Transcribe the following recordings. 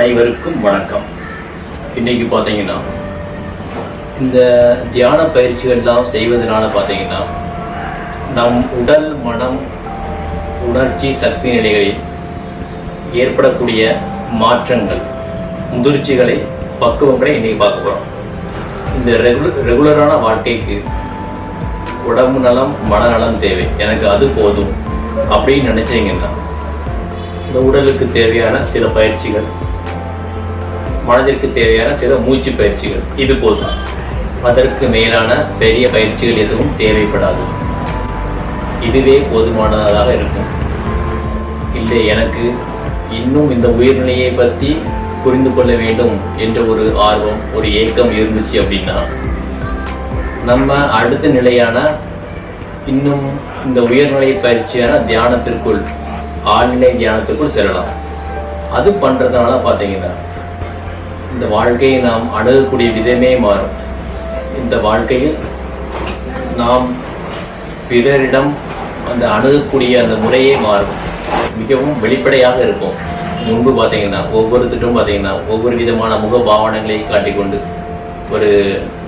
அனைவருக்கும் வணக்கம். இன்னைக்கு பார்த்தீங்கன்னா இந்த தியான பயிற்சிகள்லாம் செய்வதனால பார்த்தீங்கன்னா நம் உடல், மனம், உணர்ச்சி, சக்தி நிலைகளில் ஏற்படக்கூடிய மாற்றங்கள், முதிர்ச்சிகளை, பக்குவங்களை இன்னைக்கு பார்க்க போகிறோம். இந்த ரெகுலரான வாழ்க்கைக்கு உடம்பு நலம், மனநலம் தேவை, எனக்கு அது போதும் அப்படின்னு நினைச்சீங்கன்னா இந்த உடலுக்கு தேவையான சில பயிற்சிகள், மனதிற்கு தேவையான சில மூச்சு பயிற்சிகள், இது போதும். அதற்கு மேலான பெரிய பயிற்சிகள் எதுவும் தேவைப்படாது. இதுவே போதுமானதாக இருக்கும். இல்லை, எனக்கு இன்னும் இந்த உயிர்நிலையை பற்றி புரிந்து கொள்ள வேண்டும் என்ற ஒரு ஆர்வம், ஒரு ஏக்கம் இருந்துச்சு அப்படின்னா நம்ம அடுத்த நிலையான இன்னும் இந்த உயர்நிலை பயிற்சியான தியானத்திற்குள், ஆழ்நிலை தியானத்திற்குள் செல்லலாம். அது பண்றதுனால பார்த்தீங்கன்னா இந்த வாழ்க்கையை நாம் அணுகக்கூடிய விதமே மாறும். இந்த வாழ்க்கையில் நாம் பிறரிடம் அந்த அணுகக்கூடிய அந்த முறையே மாறும். மிகவும் வெளிப்படையாக இருக்கும். முன்பு பார்த்தீங்கன்னா ஒவ்வொருத்தரும் பார்த்தீங்கன்னா ஒவ்வொரு விதமான முக பாவனைகளை காட்டிக்கொண்டு ஒரு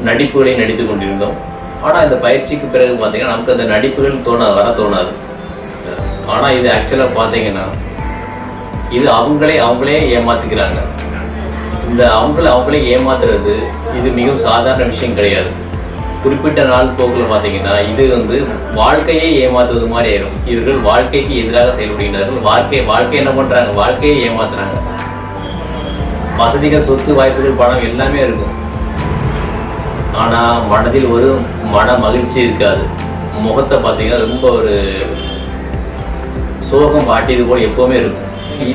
நடிப்புகளை நடித்து கொண்டிருந்தோம். ஆனால் இந்த பயிற்சிக்கு பிறகு பார்த்தீங்கன்னா நமக்கு அந்த நடிப்புகள் வர தோணாது. ஆனால் இது ஆக்சுவலாக பார்த்தீங்கன்னா இது அவங்களே ஏமாத்திக்கிறாங்க. இந்த அவங்களே ஏமாத்துறது இது மிகவும் சாதாரண விஷயம் கிடையாது. குறிப்பிட்ட நாள் போக்கில் பார்த்தீங்கன்னா இது வாழ்க்கையே ஏமாத்துவது மாதிரி ஆயிடும். இவர்கள் வாழ்க்கைக்கு எதிராக செயல்படுகிறார்கள். வாழ்க்கை என்ன பண்றாங்க? வாழ்க்கையை ஏமாத்துறாங்க. வசதிகள், சொத்து, வாய்ப்புகள், பணம் எல்லாமே இருக்கும். ஆனா மனதில் ஒரு மன மகிழ்ச்சி இருக்காது. முகத்தை பார்த்தீங்கன்னா ரொம்ப ஒரு சோகம் வாட்டியது போல எப்பவுமே இருக்கும்.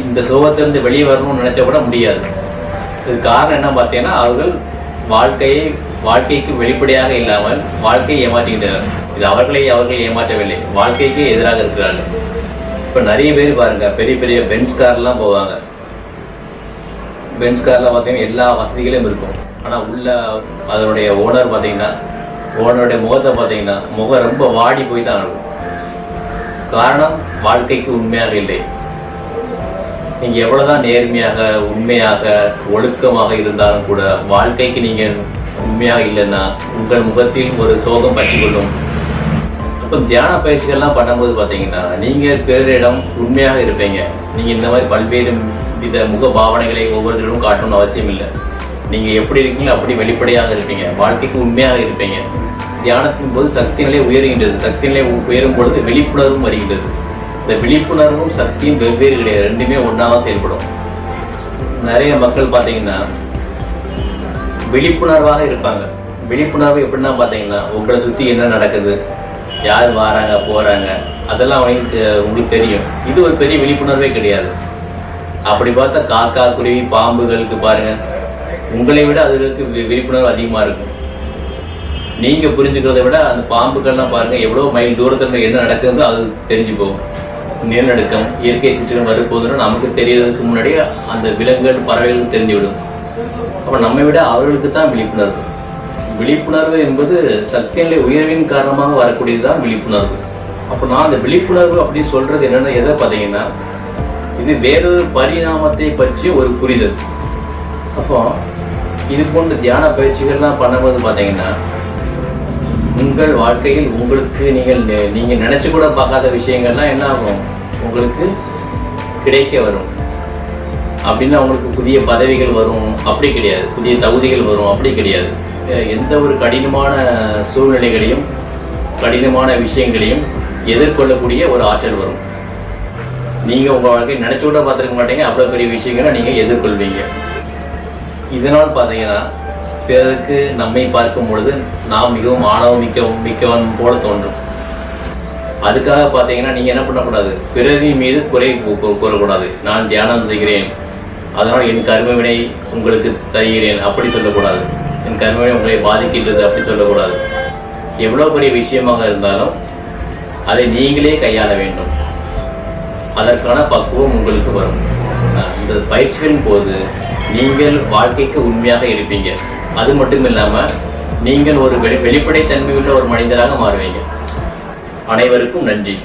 இந்த சோகத்திலிருந்து வெளியே வரணும்னு நினைச்ச கூட முடியாது. இது காரணம் என்ன பார்த்தீங்கன்னா அவர்கள் வாழ்க்கைக்கு வெளிப்படையாக இல்லாமல் வாழ்க்கையை ஏமாற்றிக்கிட்டார்கள். இது அவர்களை ஏமாற்றவில்லை, வாழ்க்கைக்கு எதிராக இருக்கிறார்கள். இப்ப நிறைய பேர் பாருங்க, பெரிய பெரிய பென்ஸ் கார்லாம் போவாங்க. பென்ஸ் கார்ல பார்த்தீங்கன்னா எல்லா வசதிகளும் இருக்கும். ஆனா உள்ள அதனுடைய ஓனருடைய முகத்தை பார்த்தீங்கன்னா முகம் ரொம்ப வாடி போய் தான் இருக்கும். காரணம், வாழ்க்கைக்கு உண்மையாக இல்லை. நீங்க எவ்வளவுதான் நேர்மையாக, உண்மையாக, ஒழுக்கமாக இருந்தாலும் கூட வாழ்க்கைக்கு நீங்க உண்மையாக இல்லைன்னா உங்கள் முகத்தில் ஒரு சோகம் பற்றி கொள்ளும். அப்ப தியான பயிற்சிகள்லாம் பண்ணும்போது பாத்தீங்கன்னா நீங்க பிறரிடம் உண்மையாக இருப்பீங்க. நீங்க இந்த மாதிரி பல்வேறு வித முக பாவனைகளை ஒவ்வொருத்தரும் காட்டணும்னு அவசியம் இல்லை. நீங்க எப்படி இருக்கீங்களோ அப்படி வெளிப்படையாக இருப்பீங்க. வாழ்க்கைக்கு உண்மையாக இருப்பீங்க. தியானத்தின் போது சக்தி நிலை உயர்கின்றது. சக்தி நிலை உயரும் பொழுது விழிப்புணர்வும் வருகின்றது. இந்த விழிப்புணர்வும் சக்தியும் வெவ்வேறு கிடையாது, ரெண்டுமே ஒன்றாக செயல்படும். நிறைய மக்கள் பார்த்தீங்கன்னா விழிப்புணர்வாக இருப்பாங்க. விழிப்புணர்வு எப்படின்னா பார்த்தீங்கன்னா உங்களை சுற்றி என்ன நடக்குது, யார் வராங்க போறாங்க, அதெல்லாம் உங்களுக்கு தெரியும். இது ஒரு பெரிய விழிப்புணர்வே கிடையாது. அப்படி பார்த்தா காக்கா, குருவி, பாம்புகளுக்கு பாருங்க, உங்களை விட அதுகளுக்கு விழிப்புணர்வு அதிகமாக இருக்கும். நீங்க புரிஞ்சுக்கிறத விட அந்த பாம்புகள்லாம் பாருங்க எவ்வளவு மைல் தூரத்துல என்ன நடக்குதுன்னு அது தெரிஞ்சு போகும். நிலநடுக்கம், இயற்கை சீற்றம் வரும்போது நமக்கு தெரியறதுக்கு முன்னாடி அந்த விலங்குகள், பறவைகளுக்கு தெரிஞ்சுவிடும். அப்ப நம்மை விட அவர்களுக்கு தான் விழிப்புணர்வு என்பது சக்திநிலை உயர்வின் காரணமாக வரக்கூடியதுதான் விழிப்புணர்வு. அப்ப நான் அந்த விழிப்புணர்வு அப்படின்னு சொல்றது என்னன்னா எதை பார்த்தீங்கன்னா இது வேறொரு பரிணாமத்தை பற்றி ஒரு புரிதல். அப்போ இது போன்ற தியான பயிற்சிகள்லாம் பண்ணும்போது பார்த்தீங்கன்னா உங்கள் வாழ்க்கையில் உங்களுக்கு நீங்க நினைச்சு கூட பார்க்காத விஷயங்கள்லாம் என்ன ஆகும், உங்களுக்கு கிடைக்க வரும். அப்படின்னா உங்களுக்கு புதிய பதவிகள் வரும் அப்படி கிடையாது, புதிய தகுதிகள் வரும் அப்படி கிடையாது. எந்த ஒரு கடினமான சூழ்நிலைகளையும், கடினமான விஷயங்களையும் எதிர்கொள்ளக்கூடிய ஒரு ஆற்றல் வரும். நீங்க உங்க வாழ்க்கையை நினைச்சு கூட பார்த்துருக்க மாட்டீங்க, அவ்வளவு பெரிய விஷயங்களை நீங்க எதிர்கொள்வீங்க. இதனால் பார்த்தீங்கன்னா பிறருக்கு நம்மை பார்க்கும் பொழுது நாம் மிகவும் ஆணவம் மிக்கவன் போல தோன்றும். அதுக்காக பார்த்தீங்கன்னா நீங்க என்ன பண்ணக்கூடாது, பிறரின் மீது குறை கூறக்கூடாது. நான் தியானம் செய்கிறேன், அதனால் என் கர்மவினை உங்களுக்கு தருகிறேன் அப்படி சொல்லக்கூடாது. என் கர்மவினை உங்களை பாதிக்கின்றது அப்படி சொல்லக்கூடாது. எவ்வளவு பெரிய விஷயமாக இருந்தாலும் அதை நீங்களே கையாள வேண்டும். அதற்கான பக்குவம் உங்களுக்கு வரும். இந்த பயிற்சிகளின் போது நீங்கள் வாழ்க்கைக்கு உண்மையாக இருப்பீங்க. அது மட்டும் இல்லாம நீங்கள் ஒரு வெளிப்படைத்தன்மை உள்ள ஒரு மனிதராக மாறுவீங்க. அனைவருக்கும் நன்றி.